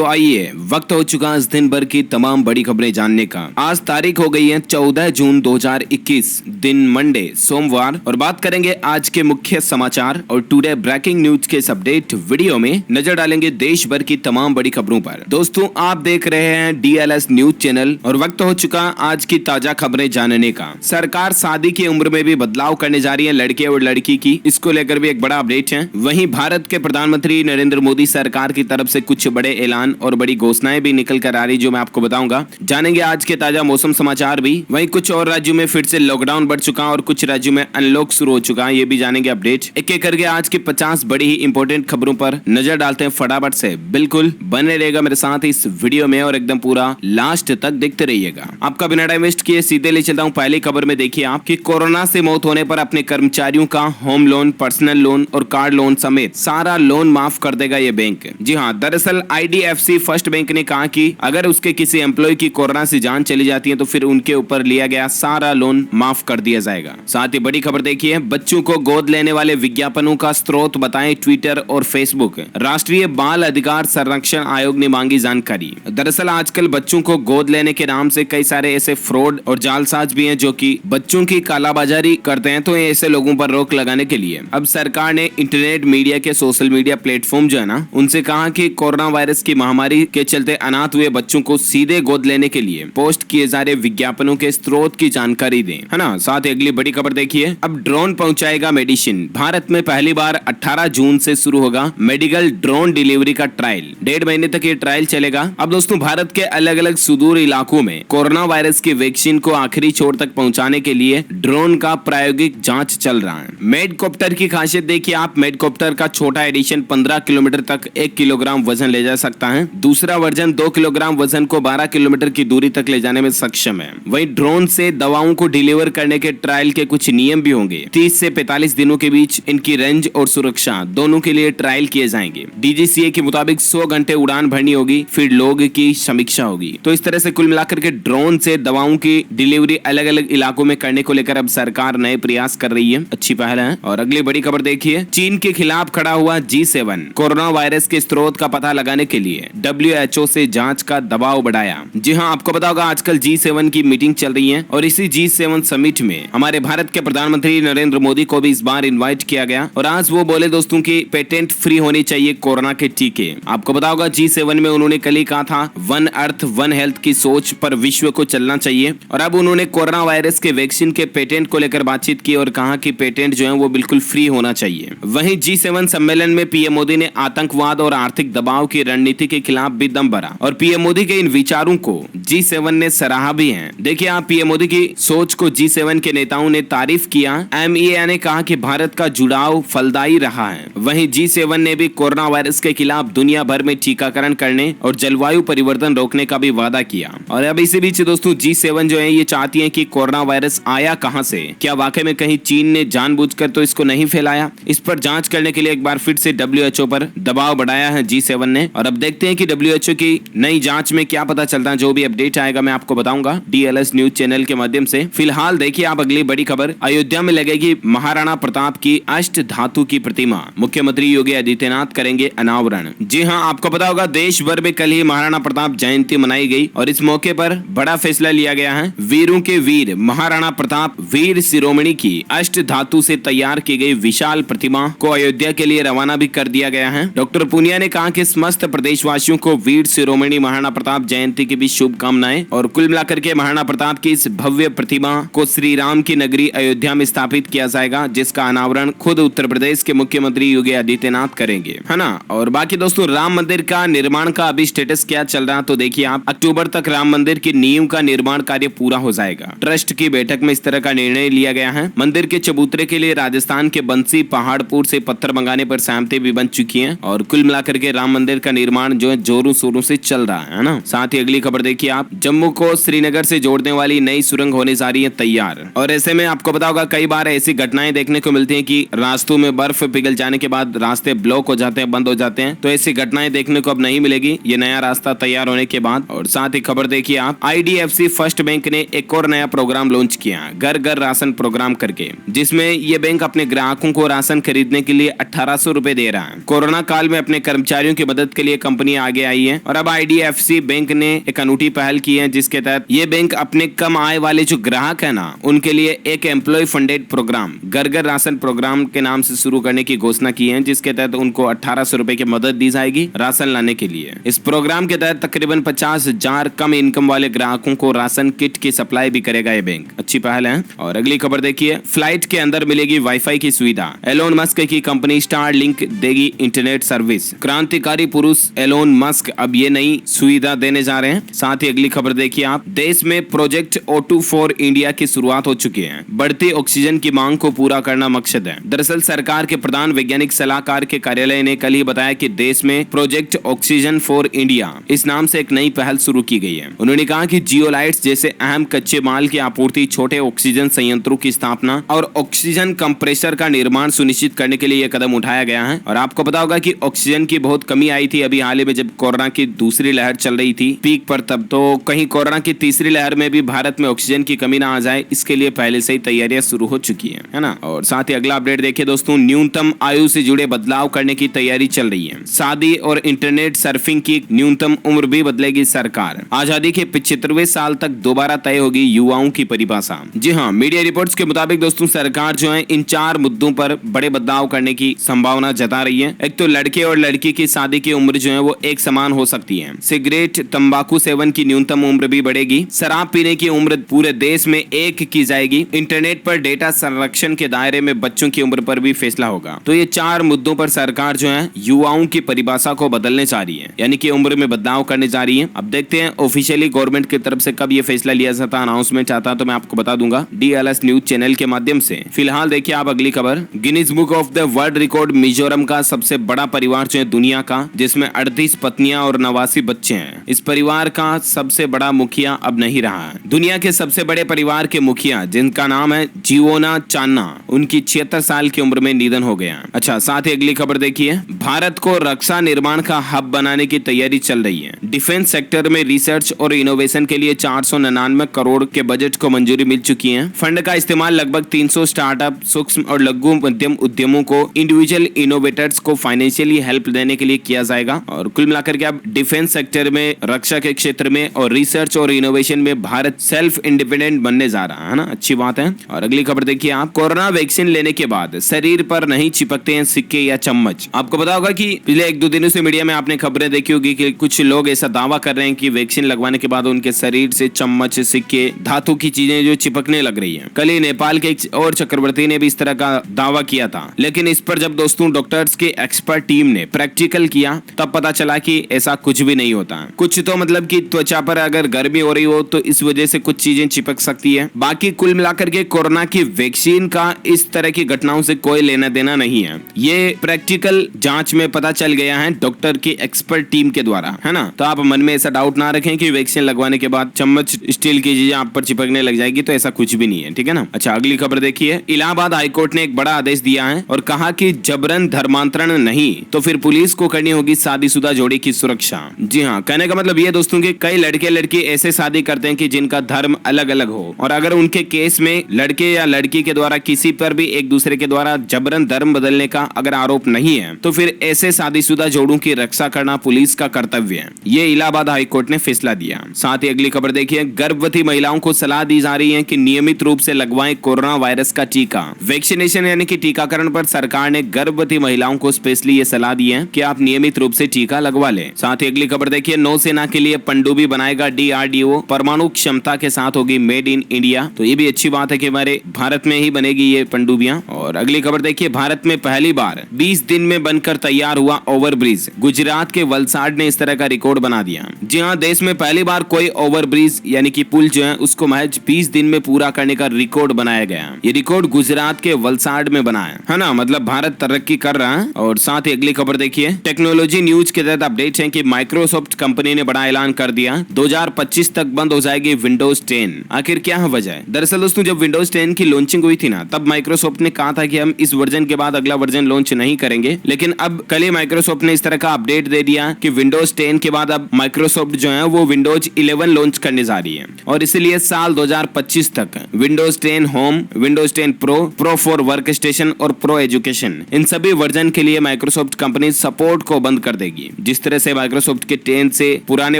तो आइए वक्त हो चुका इस दिन भर की तमाम बड़ी खबरें जानने का। आज तारीख हो गई है 14 जून 2021, दिन मंडे सोमवार, और बात करेंगे आज के मुख्य समाचार और टुडे ब्रेकिंग न्यूज के इस अपडेट वीडियो में नजर डालेंगे देश भर की तमाम बड़ी खबरों पर। दोस्तों, आप देख रहे हैं DLS न्यूज चैनल और वक्त हो चुका आज की ताजा खबरें जानने का। सरकार शादी की उम्र में भी बदलाव करने जा रही है लड़के और लड़की की, इसको लेकर भी एक बड़ा अपडेट है। वहीं भारत के प्रधानमंत्री नरेंद्र मोदी सरकार की तरफ से कुछ बड़े ऐलान और बड़ी घोषणाएं भी निकल कर आ रही, जो मैं आपको बताऊंगा। जानेंगे आज के ताजा मौसम समाचार भी। वहीं कुछ और राज्यों में फिर से लॉकडाउन बढ़ चुका और कुछ राज्यों में अनलॉक शुरू हो चुका है, ये भी जानेंगे अपडेट। एक एक करके आज की 50 बड़ी ही इंपॉर्टेंट खबरों पर नजर डालते हैं फटाफट से। बिल्कुल बने रहेगा मेरे साथ इस वीडियो में और एकदम पूरा लास्ट तक देखते रहिएगा। आपका बिना टाइम वेस्ट किए सीधे ले चलता हूँ पहली खबर में। देखिए आप कि कोरोना से मौत होने पर अपने कर्मचारियों का होम लोन, पर्सनल लोन और कार लोन समेत सारा लोन माफ कर देगा ये बैंक। जी हाँ, दरअसल IDFC फर्स्ट बैंक ने कहा कि अगर उसके किसी एम्प्लॉय की कोरोना से जान चली जाती है तो फिर उनके ऊपर लिया गया सारा लोन माफ कर दिया जाएगा। साथ ही बड़ी खबर देखिए, बच्चों को गोद लेने वाले विज्ञापनों का स्रोत बताएं ट्विटर और फेसबुक। राष्ट्रीय बाल अधिकार संरक्षण आयोग ने मांगी जानकारी। दरअसल आजकल बच्चों को गोद लेने के नाम से कई सारे ऐसे फ्रॉड और जालसाज भी हैं जो कि बच्चों की कालाबाजारी करते हैं। तो ऐसे लोगों पर रोक लगाने के लिए अब सरकार ने इंटरनेट मीडिया के सोशल मीडिया प्लेटफॉर्म जो है ना, उनसे कहा कि कोरोना वायरस की महामारी के चलते अनाथ हुए बच्चों को सीधे गोद लेने के लिए पोस्ट किए जा रहे विज्ञापनों के स्रोत की जानकारी दें, है ना। साथ ही अगली बड़ी खबर देखिए, अब ड्रोन पहुंचाएगा मेडिसिन। भारत में पहली बार 18 जून से शुरू होगा मेडिकल ड्रोन डिलीवरी का ट्रायल। 1.5 महीने तक ये ट्रायल चलेगा। अब दोस्तों, भारत के अलग अलग सुदूर इलाकों में कोरोना वायरस की वैक्सीन को आखिरी छोर तक पहुंचाने के लिए ड्रोन का प्रायोगिक जांच चल रहा है। मेडकॉप्टर की खासियत देखिए आप, मेडकॉप्टर का छोटा एडिशन 15 किलोमीटर तक 1 किलोग्राम वजन ले जा सकता है। दूसरा वर्जन 2 किलोग्राम वजन को 12 किलोमीटर की दूरी तक ले जाने में सक्षम है। वहीं ड्रोन से दवाओं को डिलीवर करने के ट्रायल के कुछ नियम भी होंगे। 30 से 45 दिनों के बीच इनकी रेंज और सुरक्षा दोनों के लिए ट्रायल किए जाएंगे। DGCA के मुताबिक 100 घंटे उड़ान भरनी होगी, फिर लोग की समीक्षा होगी। तो इस तरह से कुल मिलाकर के ड्रोन से दवाओं की डिलीवरी अलग अलग इलाकों में करने को लेकर अब सरकार नए प्रयास कर रही है। अच्छी पहल है। और अगली बड़ी खबर देखिए, चीन के खिलाफ खड़ा हुआ G7। कोरोना वायरस के स्रोत का पता लगाने के लिए WHO से जांच का दबाव बढ़ाया। जी हां, आपको पता होगा आजकल G7 की मीटिंग चल रही है और इसी G7 समिट में हमारे भारत के प्रधानमंत्री नरेंद्र मोदी को भी इस बार इनवाइट किया गया। और आज वो बोले दोस्तों की पेटेंट फ्री होनी चाहिए कोरोना के टीके। आपको पता होगा G7 में उन्होंने कल ही कहा था वन अर्थ वन हेल्थ की सोच पर विश्व को चलना चाहिए। और अब उन्होंने कोरोना वायरस के वैक्सीन के पेटेंट को लेकर बातचीत की और कहा कि पेटेंट जो है वो बिल्कुल फ्री होना चाहिए। वहीं G7 सम्मेलन में PM मोदी ने आतंकवाद और आर्थिक दबाव की रणनीति के खिलाफ भी दम भरा और PM मोदी के इन विचारों को G7 ने सराहा भी है। देखिए आप, PM मोदी की सोच को G7 के नेताओं ने तारीफ किया। MEA ने कहा कि भारत का जुड़ाव फलदायी रहा है। वहीं G7 ने भी कोरोना वायरस के खिलाफ दुनिया भर में टीकाकरण करने और जलवायु परिवर्तन रोकने का भी वादा किया। और अब इसी बीच दोस्तों, G7 जो है ये चाहती है कि कोरोना वायरस आया कहां से, क्या वाकई में कहीं चीन ने जानबूझकर तो इसको नहीं फैलाया। इस पर जांच करने के लिए एक बार फिर से WHO पर दबाव बढ़ाया है G7 ने। और अब देखते हैं कि WHO की नई जांच में क्या पता चलता है। जो भी अपडेट आएगा मैं आपको बताऊंगा DLS न्यूज चैनल के माध्यम से। फिलहाल देखिए आप अगली बड़ी खबर, अयोध्या में लगेगी महाराणा प्रताप की अष्ट धातु की प्रतिमा। मुख्यमंत्री योगी आदित्यनाथ करेंगे अनावरण। जी हाँ, आपको पता होगा देश भर में कल ही महाराणा प्रताप जयंती मनाई गई और इस मौके पर बड़ा फैसला लिया गया है। वीरों के वीर महाराणा प्रताप वीर शिरोमणि की अष्ट धातु से तैयार की गई विशाल प्रतिमा को अयोध्या के लिए रवाना भी कर दिया गया है। डॉक्टर पूनिया ने कहा कि समस्त प्रदेशवासियों को वीर शिरोमणि महाराणा प्रताप जयंती की भी शुभकामनाएं। और कुल मिलाकर के महाराणा प्रताप की इस भव्य प्रतिमा को श्री राम की नगरी अयोध्या में स्थापित किया जाएगा, जिसका अनावरण खुद उत्तर प्रदेश के मुख्यमंत्री योगी आदित्यनाथ करेंगे, है ना। और बाकी दोस्तों, राम मंदिर का निर्माण का अभी स्टेटस क्या चल रहा है, तो देखिए आप, अक्टूबर तक राम मंदिर की नींव का निर्माण कार्य पूरा हो जाएगा। ट्रस्ट की बैठक में इस तरह का निर्णय लिया गया है। मंदिर के चबूतरे के लिए राजस्थान के बंसी पहाड़पुर से पत्थर मंगाने पर सहमति भी बन चुकी है। और कुल मिलाकर के राम मंदिर का निर्माण जो है जोरों शोरों से चल रहा है ना। साथ ही अगली खबर देखिए आप, जम्मू को श्रीनगर से जोड़ने वाली नई सुरंग होने जा रही है तैयार। और ऐसे में आपको पता होगा कई बार ऐसी घटनाएं देखने को मिलती हैं कि रास्तों में बर्फ पिघल जाने के बाद रास्ते ब्लॉक हो जाते हैं, बंद हो जाते हैं। तो ऐसी घटनाएं देखने को अब नहीं मिलेगी ये नया रास्ता तैयार होने के बाद। और साथ ही खबर देखिए आप, IDFC फर्स्ट बैंक ने एक और नया प्रोग्राम लॉन्च किया, घर घर राशन प्रोग्राम करके, जिसमें ये बैंक अपने ग्राहकों को राशन खरीदने के लिए 1800 रुपए दे रहा है। कोरोना काल में अपने कर्मचारियों की मदद के लिए कंपनी कंपनी आगे आई है और अब IDFC बैंक ने एक अनूठी पहल की है, जिसके तहत ये बैंक अपने कम आय वाले जो ग्राहक है ना, उनके लिए एक एम्प्लॉय फंडेड प्रोग्राम घर घर राशन प्रोग्राम के नाम से शुरू करने की घोषणा की है, जिसके तहत उनको 1800 रुपए की मदद दी जाएगी राशन लाने के लिए। इस प्रोग्राम के तहत तकरीबन 50,000 कम इनकम वाले ग्राहकों को राशन किट की सप्लाई भी करेगा ये बैंक। अच्छी पहल है। और अगली खबर देखिए, फ्लाइट के अंदर मिलेगी वाईफाई की सुविधा। एलोन मस्क की कंपनी स्टारलिंक देगी इंटरनेट सर्विस। क्रांतिकारी पुरुष एलोन मस्क अब ये नई सुविधा देने जा रहे हैं। साथ ही अगली खबर देखिए आप, देश में प्रोजेक्ट O2 फॉर इंडिया की शुरुआत हो चुकी है। बढ़ती ऑक्सीजन की मांग को पूरा करना मकसद है। दरअसल सरकार के प्रधान वैज्ञानिक सलाहकार के कार्यालय ने कल ही बताया कि देश में प्रोजेक्ट ऑक्सीजन फॉर इंडिया इस नाम से एक नई पहल शुरू की गई है। उन्होंने कहा कि जियोलाइट्स जैसे अहम कच्चे माल की आपूर्ति, छोटे ऑक्सीजन संयंत्रों की स्थापना और ऑक्सीजन कंप्रेसर का निर्माण सुनिश्चित करने के लिए यह कदम उठाया गया है। और आपको पता होगा कि ऑक्सीजन की बहुत कमी आई थी अभी हाल ही में, जब कोरोना की दूसरी लहर चल रही थी पीक पर, तब तो कहीं कोरोना की तीसरी लहर में भी भारत में ऑक्सीजन की कमी ना आ जाए, इसके लिए पहले से ही तैयारियां शुरू हो चुकी है ना। और साथ ही अगला अपडेट देखिए दोस्तों, न्यूनतम आयु से जुड़े बदलाव करने की तैयारी चल रही है। शादी और इंटरनेट सर्फिंग की न्यूनतम उम्र भी बदलेगी सरकार। आजादी के 75वें साल तक दोबारा तय होगी युवाओं की परिभाषा। जी हाँ, मीडिया रिपोर्ट्स के मुताबिक दोस्तों सरकार जो है इन 4 मुद्दों पर बड़े बदलाव करने की संभावना जता रही है। एक तो लड़के और लड़की की शादी की उम्र जो है वो एक समान हो सकती है। सिगरेट तंबाकू सेवन की न्यूनतम उम्र भी बढ़ेगी। शराब पीने की उम्र पूरे देश में 1 की जाएगी। इंटरनेट पर डेटा संरक्षण के दायरे में बच्चों की उम्र पर भी फैसला होगा। तो ये 4 मुद्दों पर सरकार जो है युवाओं की परिभाषा को बदलने जा रही है, यानी कि उम्र में बदलाव करने जा रही है। अब देखते हैं ऑफिशियली गवर्नमेंट की तरफ से कब ये फैसला लिया जाता है, अनाउंसमेंट आता तो मैं आपको बता दूंगा DLS न्यूज चैनल के माध्यम से। फिलहाल देखिए आप अगली खबर, Guinness book of the world record Mizoram का सबसे बड़ा परिवार जो है दुनिया का, जिसमें 38 पत्नियां और 89 बच्चे हैं। इस परिवार का सबसे बड़ा मुखिया अब नहीं रहा है। दुनिया के सबसे बड़े परिवार के मुखिया, जिनका नाम है जिओना चान्ना, उनकी 76 साल की उम्र में निधन हो गया। अच्छा, साथ ही अगली खबर देखिए, भारत को रक्षा निर्माण का हब बनाने की तैयारी चल रही है। डिफेंस सेक्टर में रिसर्च और इनोवेशन के लिए 499 करोड़ के बजट को मंजूरी मिल चुकी है। फंड का इस्तेमाल लगभग 300 स्टार्टअप, सूक्ष्म और लघु मध्यम उद्यमों को, इंडिविजुअल इनोवेटर्स को फाइनेंशियली हेल्प देने के लिए किया जाएगा। और कुल मिलाकर के अब डिफेंस सेक्टर में, रक्षा के क्षेत्र में और रिसर्च और इनोवेशन में भारत सेल्फ इंडिपेंडेंट बनने जा रहा है ना। अच्छी बात है। और अगली खबर देखिए आप, कोरोना वैक्सीन लेने के बाद शरीर पर नहीं चिपकते हैं सिक्के या चम्मच। आपको पता होगा कि पिछले 1-2 दिनों से मीडिया में आपने खबरें देखी होगी कि कुछ लोग ऐसा दावा कर रहे हैं कि वैक्सीन लगवाने के बाद उनके शरीर से चम्मच, सिक्के, धातु की चीजें जो चिपकने लग रही हैं। कल ही नेपाल के एक और चक्रवर्ती ने भी इस तरह का दावा किया था, लेकिन इस पर जब दोस्तों डॉक्टर्स के एक्सपर्ट टीम ने प्रैक्टिकल किया तब पता चला कि ऐसा कुछ भी नहीं होता। कुछ तो मतलब कि त्वचा पर अगर गर्मी हो रही हो तो इस वजह से कुछ चीजें चिपक सकती है। बाकी कुल मिलाकर के कोरोना की वैक्सीन का इस तरह की घटनाओं से कोई लेना देना नहीं है। ये प्रैक्टिकल जांच में पता चल गया है डॉक्टर की एक्सपर्ट टीम के द्वारा, है ना। तो आप मन में ऐसा डाउट ना रखें कि वैक्सीन लगवाने के बाद चम्मच, स्टील की चीजें आप पर चिपकने लग जाएगी, तो ऐसा कुछ भी नहीं है, ठीक है ना। अच्छा, अगली खबर देखिए, इलाहाबाद हाईकोर्ट ने एक बड़ा आदेश दिया है और कहा कि जबरन धर्मांतरण नहीं तो फिर पुलिस को करनी होगी शादीशुदा जोड़ी की सुरक्षा। जी हाँ, कहने का मतलब ये दोस्तों कि कई लड़के लड़की ऐसे शादी करते हैं कि जिनका धर्म अलग अलग हो, और अगर उनके केस में लड़के या लड़की के द्वारा किसी पर भी एक दूसरे के द्वारा जबरन धर्म बदलने का अगर आरोप नहीं है तो फिर ऐसे शादीशुदा जोड़ों की रक्षा करना पुलिस का कर्तव्य है। ये इलाहाबाद हाईकोर्ट ने फैसला दिया। साथ ही अगली खबर देखिए, गर्भवती महिलाओं को सलाह दी जा रही है कि नियमित रूप से लगवाएं कोरोना वायरस का टीका। वैक्सीनेशन यानी कि टीकाकरण पर सरकार ने गर्भवती महिलाओं को स्पेशली ये सलाह दी है कि आप नियमित रूप से टीका लगवा लें। साथ ही अगली खबर देखिए, नौसेना के लिए पनडुब्बी बनाएगा DRDO, परमाणु क्षमता के साथ होगी मेड इन इंडिया। तो ये भी अच्छी बात है कि हमारे भारत में ही बनेगी ये पनडुब्बियां। और अगली खबर देखिए, भारत में पहली बार 20 दिन में बनकर तैयार हुआ ओवरब्रिज। गुजरात के वलसाड ने इस तरह का रिकॉर्ड बना दिया। जी हाँ, देश में पहली बार कोई ओवरब्रिज यानी कि पुल जो है उसको महज 20 दिन में पूरा करने का रिकॉर्ड बनाया गया। ये रिकॉर्ड गुजरात के वलसाड में बना है ना। मतलब भारत तरक्की कर रहा है। और साथ ही अगली खबर देखिए, टेक्नोलॉजी न्यूज के तहत अपडेट है कि माइक्रोसॉफ्ट कंपनी ने बड़ा ऐलान कर दिया, 2025 तक बंद हो जाएगी विंडोज 10। आखिर क्या है वजह? दरअसल दोस्तों, जब विंडोज 10 की लॉन्चिंग हुई थी ना, तब माइक्रोसॉफ्ट ने कहा था कि हम इस वर्जन के बाद अगला वर्जन लॉन्च नहीं करेंगे। लेकिन अब कल ही माइक्रोसॉफ्ट ने इस तरह का अपडेट दे दिया कि विंडोज 10 के बाद अब माइक्रोसॉफ्ट जो है वो विंडोज 11 लॉन्च करने जा रही रही है और इसीलिए साल 2025 तक Windows 10 home, Windows 10 pro for work station और प्रो एजुकेशन, इन सभी वर्जन के लिए माइक्रोसॉफ्ट कंपनी सपोर्ट को बंद कर देगी। जिस तरह से माइक्रोसॉफ्ट के 10 से पुराने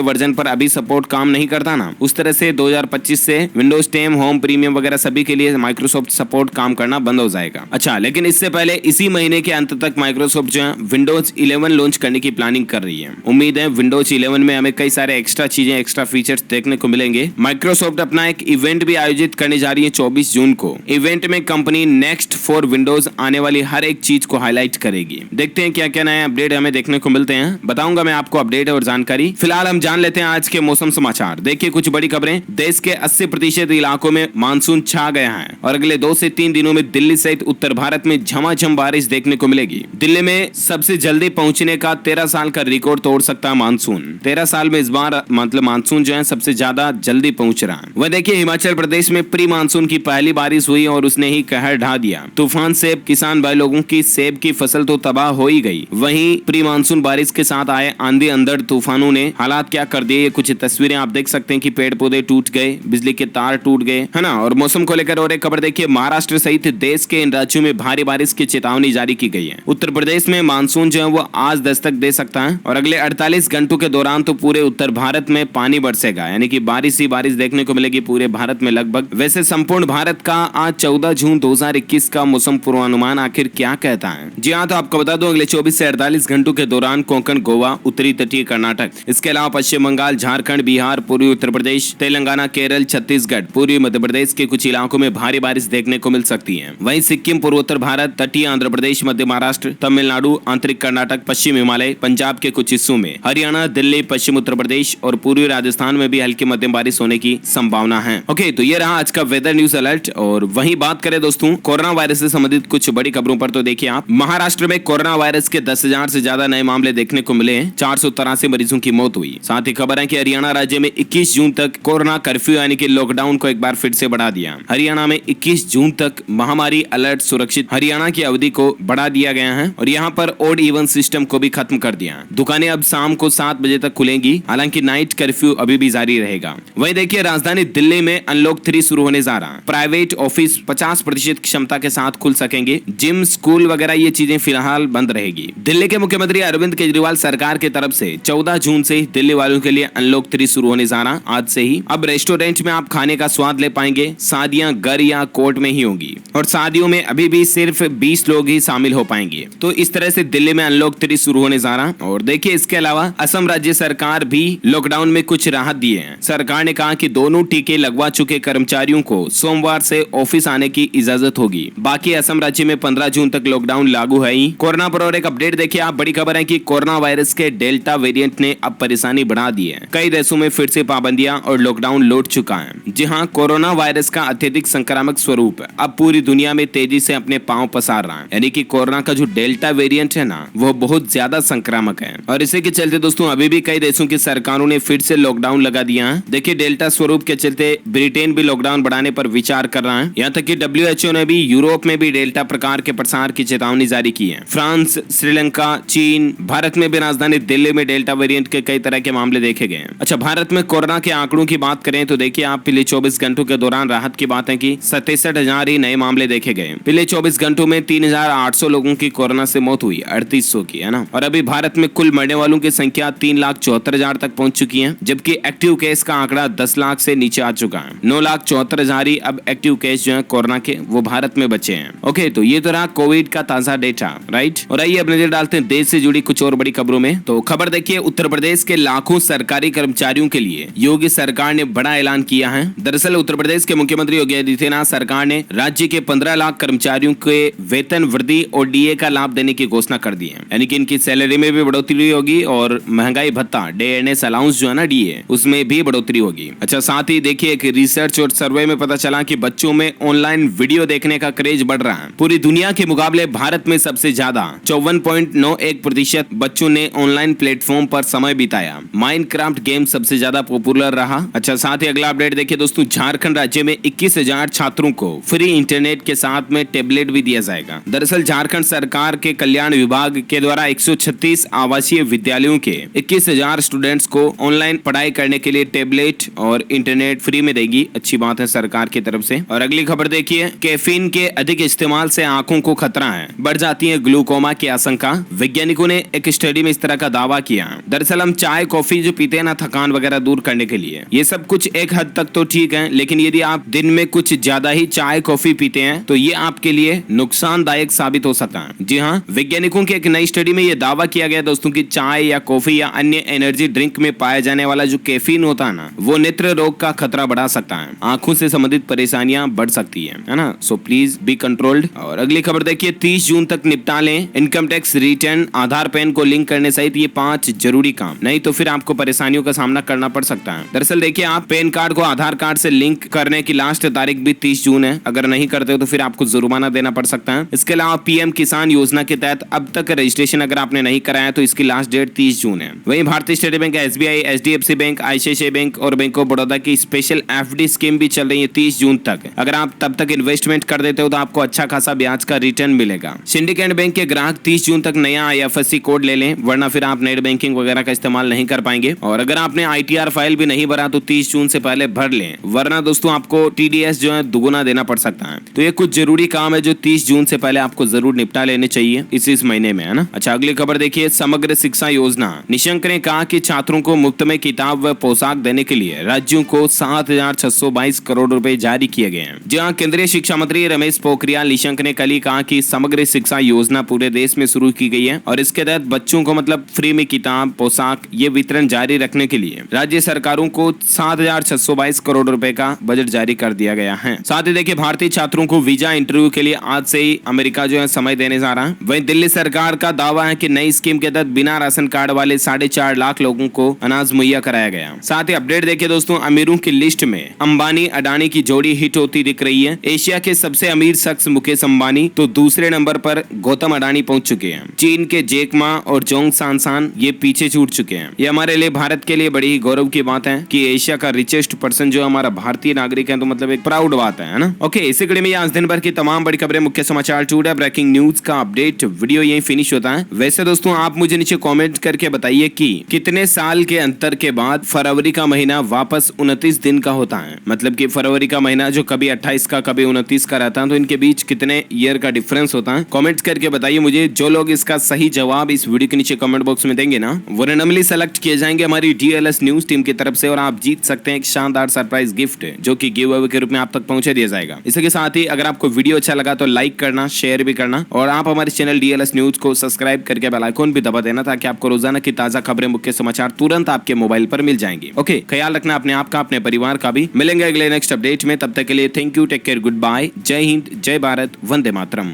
वर्जन पर अभी सपोर्ट काम नहीं करता ना, उस तरह से 2025 से विंडोज 10 होम, प्रीमियम वगैरह सभी के लिए माइक्रोसॉफ्ट सपोर्ट काम करना बंद हो जाएगा। अच्छा, लेकिन इससे पहले इसी महीने के अंत तक माइक्रोसॉफ्ट जो है विंडोज 11 लॉन्च करने की प्लानिंग कर रही है। उम्मीद है विंडोज 11 में हमें कई सारे एक्स्ट्रा चीजें, एक्स्ट्रा फीचर्स देखने को मिलेंगे। माइक्रोसॉफ्ट अपना एक इवेंट भी आयोजित करने जा रही है 24 जून को। इवेंट में कंपनी नेक्स्ट फॉर विंडोज आने वाली हर एक चीज को हाईलाइट करेगी। देखते हैं क्या क्या नए अपडेट हमें देखने को मिलते हैं, बताऊंगा मैं आपको अपडेट और जानकारी। फिलहाल हम जान लेते हैं आज के मौसम समाचार। देखिए कुछ बड़ी खबरें। देश के 80% इलाकों में मानसून छा गया है और अगले 2 से 3 दिनों में दिल्ली सहित उत्तर भारत में झमाझम बारिश देखने को मिलेगी। दिल्ली में सबसे जल्दी पहुंचने का 13 साल का रिकॉर्ड तोड़ सकता है मानसून। 13 साल में इस बार मतलब मानसून जो है सबसे ज्यादा जल्दी पहुंच रहा है। वह देखिए हिमाचल प्रदेश में प्री मानसून की पहली बारिश हुई और उसने ही कहर ढा दिया। तूफान से किसान भाई लोगों की सेब की फसल तो तबाह हो ही गई, वहीं प्री मानसून बारिश के साथ आए आंधी अंधड़ तूफानों ने हालात क्या कर दिए। ये कुछ तस्वीरें आप देख सकते हैं कि पेड़ पौधे टूट गए, बिजली के तार टूट गए, है ना। और मौसम को लेकर और एक खबर देखिए, महाराष्ट्र सहित देश के इन राज्यों में भारी बारिश की चेतावनी जारी की गई है। उत्तर प्रदेश में मानसून जो है वो आज दस्तक दे सकता है और अगले 48 घंटों के दौरान तो पूरे उत्तर भारत में पानी बरसेगा, यानी कि बारिश ही बारिश देखने को मिलेगी पूरे भारत में लगभग। वैसे संपूर्ण भारत का आज 14 जून 2021 का मौसम पूर्वानुमान आखिर क्या कहता है? जी हाँ, तो आपको बता दूं अगले 24 से 48 घंटों के दौरान कोंकण, गोवा, उत्तरी तटीय कर्नाटक, इसके अलावा पश्चिम बंगाल, झारखंड, बिहार, पूर्वी उत्तर प्रदेश, तेलंगाना, केरल, छत्तीसगढ़, पूर्वी मध्य प्रदेश के कुछ इलाकों में भारी बारिश देखने को मिल सकती है। वहीं सिक्किम, पूर्वोत्तर भारत, तटीय आंध्र प्रदेश, मध्य महाराष्ट्र, तमिलनाडु, आंतरिक कर्नाटक, पश्चिम हिमालय, पंजाब के कुछ हिस्सों में, हरियाणा, दिल्ली, पश्चिम उत्तर प्रदेश और पूर्वी राजस्थान में भी हल्की मध्यम बारिश होने की संभावना है। ओके, तो ये रहा आज का वेदर न्यूज अलर्ट। और वहीं बात करें दोस्तों कोरोना वायरस से संबंधित कुछ बड़ी खबरों पर, तो देखिए आप, महाराष्ट्र में कोरोना वायरस के 10,000 से ज्यादा नए मामले देखने को मिले हैं। 483 मरीजों की मौत हुई। साथ ही खबर है कि हरियाणा राज्य में 21 जून तक कोरोना कर्फ्यू यानी कि लॉकडाउन को एक बार फिर से बढ़ा दिया। हरियाणा में 21 जून तक महामारी अलर्ट सुरक्षित हरियाणा की अवधि को बढ़ा दिया गया है और यहाँ पर ऑड इवन सिस्टम को भी खत्म कर दिया। दुकानें अब शाम को 7 बजे तक खुलेंगी, हालांकि नाइट कर्फ्यू अभी भी जारी रहेगा। वही देखिए राजधानी दिल्ली में अनलॉक 3 शुरू होने जा रहा है। प्राइवेट ऑफिस 50% क्षमता के साथ खुल सकेंगे। जिम, स्कूल वगैरह ये चीजें फिलहाल बंद रहेगी। दिल्ली के मुख्यमंत्री अरविंद केजरीवाल सरकार की तरफ से 14 जून से दिल्ली वालों के लिए अनलॉक 3 शुरू होने जा रहा, आज से ही। अब रेस्टोरेंट में आप खाने का स्वाद ले पाएंगे। शादियां घर या कोर्ट में ही होंगी और शादियों में अभी भी सिर्फ 20 लोग ही शामिल हो पाएंगे। तो इस तरह से दिल्ली में अनलॉक 3 शुरू होने जा रहा। और देखिए इसके अलावा असम राज्य सरकार भी लॉकडाउन में कुछ राहत दिए हैं। सरकार ने कहा कि दोनों टीके लगवा चुके कर्मचारियों को सोमवार से ऑफिस आने की इजाजत होगी। बाकी असम राज्य में 15 जून तक लॉकडाउन लागू है ही। कोरोना पर और एक अपडेट देखिए आप, बड़ी खबर है कि कोरोना वायरस के डेल्टा वेरिएंट ने अब परेशानी बढ़ा दी है। कई देशों में फिर से पाबंदियां और लॉकडाउन लौट चुका है। जी हाँ, कोरोना वायरस का अत्यधिक संक्रामक स्वरूप अब पूरी दुनिया में तेजी से अपने पांव पसार रहा है। यानी कि कोरोना का जो डेल्टा वेरिएंट है ना, वो बहुत ज्यादा संक्रामक है और इसी के चलते दोस्तों अभी भी कई देशों की सरकारों ने फिर से लॉकडाउन लगा दिया है। देखिए डेल्टा स्वरूप के चलते ब्रिटेन भी लॉकडाउन बढ़ाने पर विचार कर रहा है। यहाँ तक कि WHO ने भी यूरोप में भी डेल्टा प्रकार के प्रसार की चेतावनी जारी की है। फ्रांस, श्रीलंका, चीन, भारत में भी राजधानी दिल्ली में डेल्टा वेरिएंट के कई तरह के मामले देखे गए हैं। अच्छा, भारत में कोरोना के आंकड़ों की बात करें तो देखिए आप, पिछले 24 घंटों के दौरान राहत की बात है कि 67,000 ही नए मामले देखे गए। पिछले 24 घंटों में 3,800 लोगों की कोरोना से मौत हुई, 3800 की, है ना। और अभी भारत में कुल मरने वालों की संख्या 3,74,000 तक पहुंच चुकी है, जबकि एक्टिव केस का आंकड़ा 10 लाख से नीचे आ चुका है। 9,74,000 ही अब एक्टिव केस जो है कोरोना के वो भारत में बचे हैं। ओके, तो ये तो रहा कोविड का ताजा डेटा, राइट। और आइए अब नजर डालते हैं देश से जुड़ी कुछ और बड़ी खबरों में। तो खबर देखिए, उत्तर प्रदेश के लाखों सरकारी कर्मचारियों के लिए योगी सरकार ने बड़ा ऐलान किया है। दरअसल उत्तर प्रदेश के मुख्यमंत्री योगी आदित्यनाथ सरकार ने राज्य के 15 लाख कर्मचारियों के वेतन वृद्धि और DA का लाभ देने की घोषणा कर दी है। यानी कि इनकी सैलरी में भी बढ़ोतरी होगी और महंगाई भत्ता DNS अलाउंस जो है ना DA, उसमें भी बढ़ोतरी होगी। अच्छा, साथ ही देखिए एक रिसर्च और सर्वे में पता चला कि बच्चों में ऑनलाइन वीडियो देखने का क्रेज बढ़ रहा है। पूरी दुनिया के मुकाबले भारत में सबसे ज्यादा 54.91% बच्चों ने ऑनलाइन प्लेटफॉर्म पर समय बिताया। माइनक्राफ्ट गेम सबसे ज्यादा पॉपुलर रहा। अच्छा, साथ ही अगला अपडेट देखिए दोस्तों, झारखंड राज्य में 21,000 छात्रों को फ्री इंटरनेट के साथ में टेबलेट भी दिया जाएगा। दरअसल झारखंड सरकार के कल्याण विभाग के द्वारा 136 आवासीय विद्यालयों के 21,000 स्टूडेंट्स को ऑनलाइन पढ़ाई करने के लिए टेबलेट नेट और इंटरनेट फ्री में देगी। अच्छी बात है सरकार की तरफ से। और अगली खबर देखिए, कैफीन के अधिक इस्तेमाल से आंखों को खतरा है, बढ़ जाती है ग्लूकोमा की आशंका। वैज्ञानिकों ने एक स्टडी में इस तरह का दावा किया। दरअसल हम चाय कॉफी जो पीते हैं ना थकान वगैरह दूर करने के लिए, ये सब कुछ एक हद तक तो ठीक है, लेकिन यदि आप दिन में कुछ ज्यादा ही चाय कॉफी पीते हैं तो ये आपके लिए नुकसानदायक साबित हो सकता है। जी हाँ, वैज्ञानिकों की एक नई स्टडी में यह दावा किया गया दोस्तों कि चाय या कॉफी या अन्य एनर्जी ड्रिंक में पाया जाने वाला जो कैफीन होता है ना, वो नेत्र रोग का खतरा बढ़ा सकता है, आंखों से संबंधित परेशानियां बढ़ सकती है ना। So please be controlled. और अगली खबर देखिए, 30 जून तक निपटा लें इनकम टैक्स रिटर्न, आधार पैन को लिंक करने सहित ये 5 जरूरी काम, नहीं तो फिर आपको परेशानियों का सामना करना पड़ सकता है। दरअसल देखिए, आप पैन कार्ड को आधार कार्ड से लिंक करने की लास्ट तारीख भी 30 जून है। अगर नहीं करते हो तो फिर आपको जुर्माना देना पड़ सकता है। इसके अलावा पीएम किसान योजना के तहत अब तक रजिस्ट्रेशन अगर आपने नहीं कराया तो इसकी लास्ट डेट 30 जून है। वहीं भारतीय state bank, SBI, HDFC bank, ICICI bank और बैंक ऑफ बड़ौदा की स्पेशल एफडी स्कीम भी चल रही है 30 जून तक। अगर आप तब तक इन्वेस्टमेंट कर देते हो तो आपको अच्छा खासा ब्याज का रिटर्न मिलेगा। सिंडिकेट बैंक के ग्राहक 30 जून तक नया आईएफएससी कोड ले लें, वरना फिर आप नेट बैंकिंग वगैरह का इस्तेमाल नहीं कर पाएंगे। और अगर आपने आईटीआर फाइल भी नहीं भरा तो 30 जून से पहले भर लें, वरना दोस्तों आपको टीडीएस जो है दुगुना देना पड़ सकता है। तो ये कुछ जरूरी काम है जो 30 जून से पहले आपको जरूर निपटा लेने चाहिए इस महीने में, है ना। अच्छा, अगली खबर देखिए, समग्र शिक्षा योजना। निशंक ने कहा कि छात्रों को मुफ्त में किताब व पोशाक देने के लिए राज्यों को 7,622 करोड़ रुपए जारी किए गए हैं। जहां केंद्रीय शिक्षा मंत्री रमेश पोखरियाल निशंक ने कल ही कहा कि समग्र शिक्षा योजना पूरे देश में शुरू की गई है और इसके तहत बच्चों को मतलब फ्री में किताब पोशाक ये वितरण जारी रखने के लिए राज्य सरकारों को 7,622 करोड़ रुपए का बजट जारी कर दिया गया है। साथ ही देखिए, भारतीय छात्रों को वीजा इंटरव्यू के लिए आज से ही अमेरिका जो है समय देने जा रहा है। वहीं दिल्ली सरकार का दावा है कि नई स्कीम के तहत बिना राशन कार्ड वाले 4.5 लाख लोगों को अनाज मुहैया कराया गया। साथ ही अपडेट देखिए दोस्तों, अमीरों की लिस्ट में अंबानी अडानी की जोड़ी हिट होती दिख रही है। एशिया के सबसे अमीर शख्स मुकेश अंबानी तो दूसरे नंबर पर गौतम अडानी पहुंच चुके हैं। चीन के जैक मा और जोंग सांसान ये पीछे छूट चुके हैं। ये हमारे लिए, भारत के लिए बड़ी ही गौरव की बात है कि एशिया का रिचेस्ट पर्सन जो हमारा भारतीय नागरिक है, तो मतलब एक प्राउड बात है ना। ओके, इसी कड़ी में आज दिन भर की तमाम बड़ी खबरें, मुख्य समाचार, टुडे ब्रेकिंग न्यूज का अपडेट वीडियो यही फिनिश होता है। वैसे दोस्तों आप मुझे नीचे कमेंट करके बताइए कि कितने साल के अंतर के बाद फरवरी का महीना वापस 29 दिन का होता है। मतलब कि फरवरी का महीना जो कभी 28 का कभी 29 का रहता है, तो इनके बीच कितने ईयर का डिफरेंस होता है, कमेंट करके बताइए मुझे। जो लोग इसका सही जवाब इस वीडियो के नीचे कमेंट बॉक्स में देंगे ना, वो रैंडमली सेलेक्ट किए जाएंगे हमारी डीएलएस न्यूज टीम की तरफ से और आप जीत सकते हैं एक शानदार सरप्राइज गिफ्ट जो कि गिव अवे के रूप में आप तक पहुंचा दिया जाएगा। इसके साथ ही अगर आपको वीडियो अच्छा लगा तो लाइक करना, शेयर भी करना और आप हमारे चैनल डीएलएस न्यूज को सब्सक्राइब करके बेल आइकन भी दबा देना ताकि आपको रोजाना की ताजा खबरें, मुख्य समाचार तुरंत आपके मोबाइल पर मिल जाएंगे। ओके, ख्याल रखना अपने आप का, अपने परिवार का भी। मिलेंगे अगले नेक्स्ट अपडेट में, तब तक के लिए thank you, take care, good bye, जय हिंद, जय भारत, वंदे मातरम।